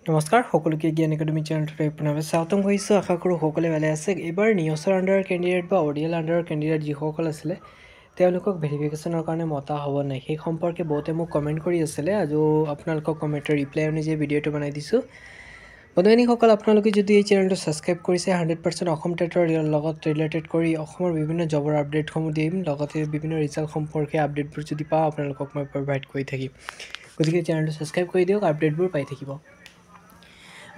নমস্কাৰ সকলোকে জ্ঞান একাডেমি চেনেলটোতে আপোনালোকে স্বাগতম কৰিছোঁ আশা কৰোঁ সকলোৱে ভালে আছে এবাৰ নিউজৰ আণ্ডাৰ কেণ্ডিডেট বা অডিয়েল আণ্ডাৰ কেণ্ডিডেট যিসকল আছিলে তেওঁলোকক ভেৰিফিকেশ্যনৰ কাৰণে মতা হ'ব নাই সেই সম্পৰ্কে বহুতে মোক কমেণ্ট কৰি আছিলে আৰু আপোনালোকক কমেণ্টৰ ৰিপ্লাই অনুযায়ী ভিডিঅ'টো বনাই দিছোঁ বন্ধুসকল আপোনালোকে যদি এই চেনেলটো ছাবস্ক্ৰাইব কৰিছে 100% অসম টেটৰ লগত ৰিলেটেড কৰি অসমৰ বিভিন্ন জবৰ আপডেটসমূহ দিম লগতে বিভিন্ন ৰিজাল্ট সম্পৰ্কে আপডেটবোৰ যদি পাওঁ আপোনালোকক মই প্ৰভাইড কৰি থাকিম গতিকে চেনেলটো ছাবস্ক্ৰাইব কৰি দিয়ক আপডেটবোৰ পাই থাকিব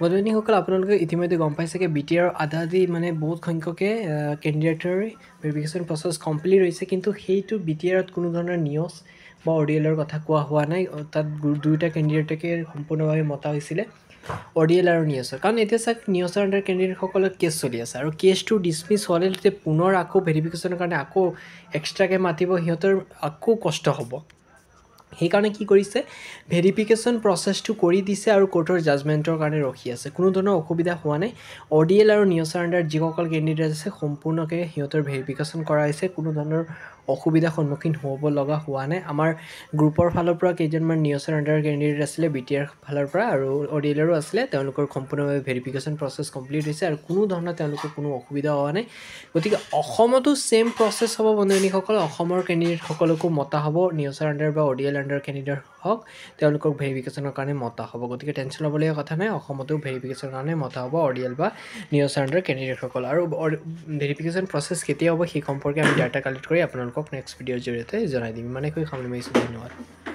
বন্ধুসকল আপোনালোকে ইতিমধ্যে গম পাইছে যে বিটিআৰ আধাদি মানে বহুত সংখ্যকে কেণ্ডিডেটৰ ভেৰিফিকেশ্যন প্ৰচেছ কমপ্লিট হৈছে কিন্তু সেইটো বিটিআৰত কোনো ধৰণৰ নিউজ বা অডিএলৰ কথা কোৱা হোৱা নাই তাত দুইটা কেণ্ডিডেটকে সম্পূৰ্ণভাৱে মতা হৈছিলে অডিএল আৰু নিউজৰ কাৰণ এতিয়া চাওক নিউজৰ আণ্ডাৰ কেণ্ডিডেটসকলৰ কেছ চলি আছে আৰু কেছটো ডিছমিছ হ'লে তেতিয়া পুনৰ আকৌ ভেৰিফিকেশ্যনৰ কাৰণে আকৌ এক্সট্ৰাকৈ মাতিব সিহঁতৰ আকৌ কষ্ট হ'ব সেইকাৰণে কি কৰিছে ভেৰিফিকেশ্যন প্ৰচেছটো কৰি দিছে আৰু কোৰ্টৰ জাজমেণ্টৰ কাৰণে ৰখি আছে কোনো ধৰণৰ অসুবিধা হোৱা নাই অডিএল আৰু নিউজৰ আণ্ডাৰ যিসকল কেণ্ডিডেট আছে সম্পূৰ্ণকৈ সিহঁতৰ ভেৰিফিকেশ্যন কৰাইছে কোনো ধৰণৰ অসুবিধাৰ সন্মুখীন হ'ব লগা হোৱা নাই আমাৰ গ্ৰুপৰ ফালৰ পৰা কেইজনমান নিউজৰ আণ্ডাৰ কেণ্ডিডেট আছিলে বিটিআৰ ফালৰ পৰা আৰু অডিএলৰো আছিলে তেওঁলোকৰ সম্পূৰ্ণভাৱে ভেৰিফিকেশ্যন প্ৰচেছ কমপ্লিট হৈছে আৰু কোনো ধৰণৰ তেওঁলোকৰ কোনো অসুবিধা হোৱা নাই গতিকে অসমতো ছেম প্ৰচেছ হ'ব বন্ধুসকল অসমৰ কেণ্ডিডেটসকলকো মতা হ'ব নিউজৰ আণ্ডাৰ বা অডিএল আণ্ডাৰ কেণ্ডিডেট হওক তেওঁলোকক ভেৰিফিকেশ্যনৰ কাৰণে মতা হ'ব গতিকে টেনশ্যন ল'বলগীয়া কথা নাই অসমতো ভেৰিফিকেশ্যনৰ কাৰণে মতা হ'ব অডিএল বা নিউজৰ আণ্ডাৰ কেণ্ডিডেটসকল আৰু ভেৰিফিকেশ্যন প্ৰচেছ কেতিয়া হ'ব সেই সম্পৰ্কে আমি ডাটা কালেক্ট কৰি আপোনালোকক নেক্সট ভিডিঅ'ৰ জৰিয়তে জনাই দিম ইমানেকৈ সামৰি মাৰিছোঁ ধন্যবাদ